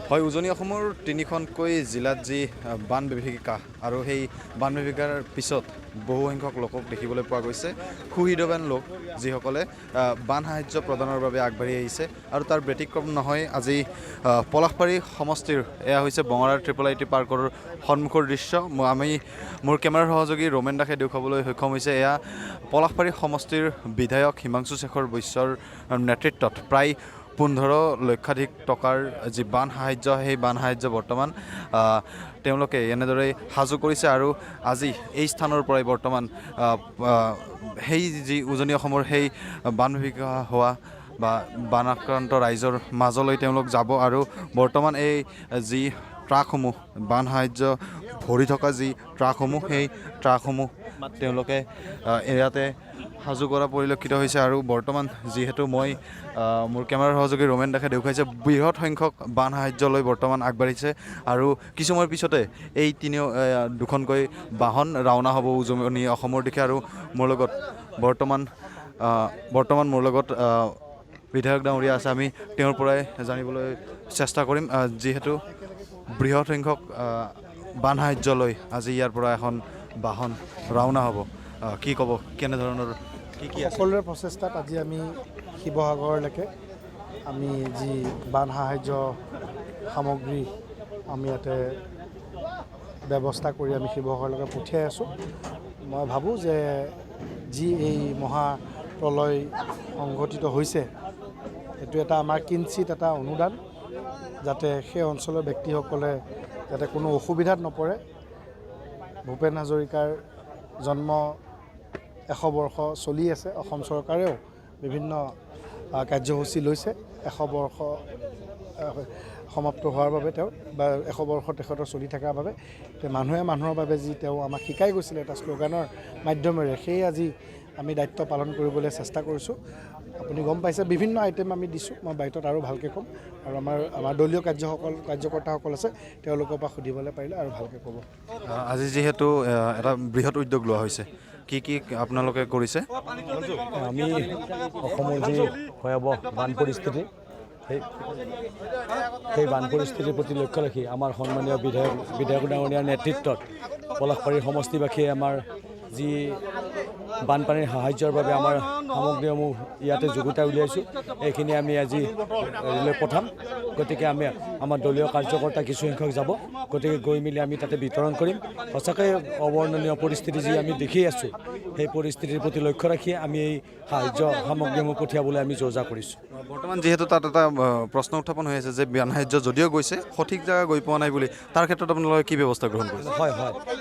হয়, উজনি অসমৰ তিনিখনকৈ জিলাত যি বান বিভীষিকা আৰু সেই বান বিভীষিকাৰ পিছত বহু সংখ্যক লোকক দেখিবলৈ পোৱা গৈছে, সুহৃদৱান লোক যিসকলে বান সাহায্য প্ৰদানৰ বাবে আগবাঢ়ি আহিছে। আৰু তাৰ ব্যতিক্ৰম নহয় আজি পলাশবাৰী সমষ্টিৰ এয়া হৈছে বঙৰাৰ IIIT পাৰ্কৰ সন্মুখৰ দৃশ্য। মোৰ কেমেৰাৰ সহযোগী ৰোমেন দাসে দেখুৱাবলৈ সক্ষম হৈছে এয়া পলাশবাৰী সমষ্টিৰ বিধায়ক হিমাংশু শেখৰ বৈশ্যৰ নেতৃত্বত প্ৰায় 15 লক্ষাধিক টকাৰ যি বান সাহায্য, সেই বান সাহায্য বৰ্তমান তেওঁলোকে এনেদৰে সাজু কৰিছে। আৰু আজি এই স্থানৰ পৰাই বৰ্তমান সেই যি উজনি অসমৰ সেই বান বিভীষিকা হোৱা বা বান আক্ৰান্ত ৰাইজৰ মাজলৈ তেওঁলোক যাব। আৰু বৰ্তমান এই যি ট্ৰাকসমূহ, বান সাহায্য ভৰি থকা যি ট্ৰাকসমূহ, সেই ট্ৰাকসমূহ তেওঁলোকে ইয়াতে সাজু কৰা পৰিলক্ষিত হৈছে। আৰু বৰ্তমান যিহেতু মই মোৰ কেমেৰাৰ সহযোগী ৰোমেন দাসে দেখুৱাইছে বৃহৎ সংখ্যক বান সাহায্য লৈ বৰ্তমান আগবাঢ়িছে। আৰু কিছু সময়ৰ পিছতে এই দুখনকৈ বাহন ৰাওনা হ'ব উজনি অসমৰ দিশে। আৰু মোৰ লগত বৰ্তমান মোৰ লগত বিধায়ক ডাঙৰীয়া আছে, আমি তেওঁৰ পৰাই জানিবলৈ চেষ্টা কৰিম। যিহেতু বৃহৎ সংখ্যক বান সাহায্য লৈ আজি ইয়াৰ পৰা এখন বাহন ৰাওনা হ'ব, কি ক'ব, কেনেধৰণৰ কি সকলোৰে প্ৰচেষ্টাত আজি আমি শিৱসাগৰলৈকে আমি যি বান সাহায্য সামগ্ৰী আমি ইয়াতে ব্যৱস্থা কৰি আমি শিৱসাগৰলৈকে পঠিয়াই আছোঁ। মই ভাবোঁ যে যি এই মহাপ্ৰলয় সংঘটিত হৈছে, এইটো এটা আমাৰ কিঞ্চিত এটা অনুদান, যাতে সেই অঞ্চলৰ ব্যক্তিসকলে যাতে কোনো অসুবিধাত নপৰে। ভূপেন হাজৰিকাৰ জন্ম 100 বৰ্ষ চলি আছে। অসম চৰকাৰেও বিভিন্ন কাৰ্যসূচী লৈছে 100 বৰ্ষ সমাপ্ত হোৱাৰ বাবে, তেওঁ বা 100 বৰ্ষ তেখেতৰ চলি থকাৰ বাবে। মানুহে মানুহৰ বাবে যি তেওঁ আমাক শিকাই গৈছিলে এটা শ্লোগানৰ মাধ্যমেৰে, সেই আজি আমি দায়িত্ব পালন কৰিবলৈ চেষ্টা কৰিছোঁ। আপুনি গম পাইছে বিভিন্ন আইটেম আমি দিছোঁ, মই বাহিৰত আৰু ভালকৈ ক'ম। আৰু আমাৰ দলীয় কাৰ্যকৰ্তাসকল আছে, তেওঁলোকৰ পৰা সুধিবলৈ পাৰিলে আৰু ভালকৈ ক'ব। আজি যিহেতু এটা বৃহৎ উদ্যোগ লোৱা হৈছে, কি কি আপোনালোকে কৰিছে? আমি অসমৰ যি ভয়াৱহ বান পৰিস্থিতি, সেই বান পৰিস্থিতিৰ প্ৰতি লক্ষ্য ৰাখি আমাৰ সন্মানীয় বিধায়ক ডাঙৰীয়াৰ নেতৃত্বত পলাশবাৰী সমষ্টিবাসীয়ে আমাৰ যি বানপানীৰ সাহায্যৰ বাবে আমাৰ সামগ্ৰীসমূহ ইয়াতে যুগুতাই উলিয়াইছোঁ, এইখিনি আমি আজি লৈ পঠাম। গতিকে আমি আমাৰ দলীয় কাৰ্যকৰ্তা কিছুসংখ্যক যাব, গতিকে গৈ মেলি আমি তাতে বিতৰণ কৰিম। সঁচাকৈ অৱৰ্ণনীয় পৰিস্থিতি যি আমি দেখি আছোঁ, সেই পৰিস্থিতিৰ প্ৰতি লক্ষ্য ৰাখি আমি এই সাহায্য সামগ্ৰীসমূহ পঠিয়াবলৈ আমি যোজা কৰিছোঁ। বৰ্তমান যিহেতু তাত এটা প্ৰশ্ন উত্থাপন হৈ আছে যে বান সাহায্য যদিও গৈছে সঠিক জেগা গৈ পোৱা নাই বুলি, তাৰ ক্ষেত্ৰত আপোনালোকে কি ব্যৱস্থা গ্ৰহণ কৰিছে? হয়,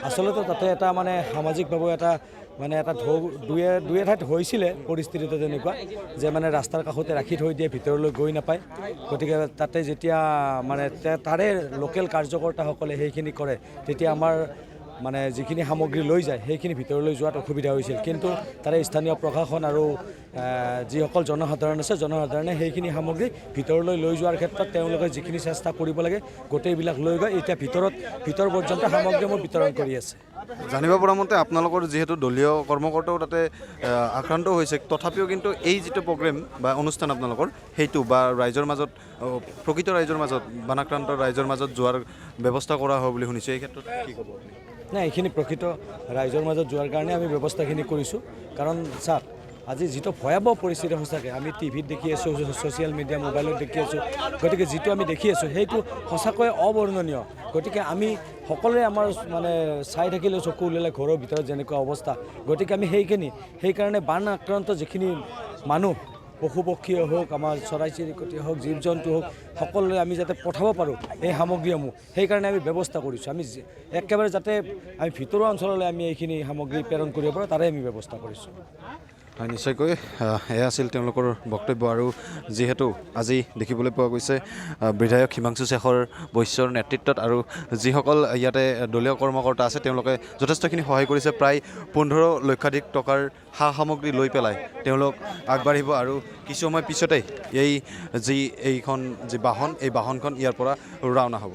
আচলতে তাতে এটা সামাজিকভাৱে এটা দুই এঠাইত হৈছিলে পৰিস্থিতিটো তেনেকুৱা যে ৰাস্তাৰ কাষতে ৰাখি থৈ দিয়ে, ভিতৰলৈ গৈ নাপায়। গতিকে তাতে যেতিয়া তাৰে লোকেল কাৰ্যকৰ্তাসকলে সেইখিনি কৰে, তেতিয়া আমাৰ যিখিনি সামগ্ৰী লৈ যায় সেইখিনি ভিতৰলৈ যোৱাত অসুবিধা হৈছিল। কিন্তু তাৰে স্থানীয় প্ৰশাসন আৰু যিসকল জনসাধাৰণ আছে, জনসাধাৰণে সেইখিনি সামগ্ৰী ভিতৰলৈ লৈ যোৱাৰ ক্ষেত্ৰত তেওঁলোকে যিখিনি চেষ্টা কৰিব লাগে গোটেইবিলাক লৈ গৈ এতিয়া ভিতৰ পৰ্যন্ত সামগ্ৰীসমূহ বিতৰণ কৰি আছে। জানিব পৰা মতে আপোনালোকৰ যিহেতু দলীয় কৰ্মকৰ্তাও তাতে আক্ৰান্ত হৈছে, তথাপিও কিন্তু এই যিটো প্ৰগ্ৰেম বা অনুষ্ঠান আপোনালোকৰ, সেইটো বা ৰাইজৰ মাজত, প্ৰকৃত ৰাইজৰ মাজত, বানাক্ৰান্ত ৰাইজৰ মাজত যোৱাৰ ব্যৱস্থা কৰা হ'ব বুলি শুনিছোঁ, এই ক্ষেত্ৰত কি ক'ব? নাই, এইখিনি প্ৰকৃত ৰাইজৰ মাজত যোৱাৰ কাৰণে আমি ব্যৱস্থাখিনি কৰিছোঁ। কাৰণ চাওক, আজি যিটো ভয়াৱহ পৰিস্থিতি সঁচাকৈ আমি টিভিত দেখি আছোঁ, ছ'চিয়েল মিডিয়া মোবাইলত দেখি আছোঁ। গতিকে যিটো আমি দেখি আছোঁ সেইটো সঁচাকৈ অবৰ্ণনীয়। গতিকে আমি সকলোৱে আমাৰ চাই থাকিলে চকু ওলালে ঘৰৰ ভিতৰত যেনেকুৱা অৱস্থা। গতিকে আমি সেইকাৰণে বান আক্ৰান্ত যিখিনি মানুহ, পশু পক্ষীয়ে হওক, আমাৰ চৰাই চিৰিকটিয়ে হওক, জীৱ জন্তু হওক, সকলোৱে আমি যাতে পঠাব পাৰোঁ এই সামগ্ৰীসমূহ, সেইকাৰণে আমি ব্যৱস্থা কৰিছোঁ। আমি একেবাৰে যাতে আমি ভিতৰুৱা অঞ্চললৈ আমি এইখিনি সামগ্ৰী প্ৰেৰণ কৰিব পাৰোঁ, তাৰে আমি ব্যৱস্থা কৰিছোঁ। হয়, নিশ্চয়কৈ এয়া আছিল তেওঁলোকৰ বক্তব্য। আৰু যিহেতু আজি দেখিবলৈ পোৱা গৈছে বিধায়ক হিমাংশু শেখৰ বৈশ্যৰ নেতৃত্বত আৰু যিসকল ইয়াতে দলীয় কৰ্মকৰ্তা আছে, তেওঁলোকে যথেষ্টখিনি সহায় কৰিছে। প্ৰায় 15 লক্ষাধিক টকাৰ সা সামগ্ৰী লৈ পেলাই তেওঁলোক আগবাঢ়িব। আৰু কিছু সময় পিছতেই এইখন যি বাহন, এই বাহনখন ইয়াৰ পৰা ৰাওনা হ'ব।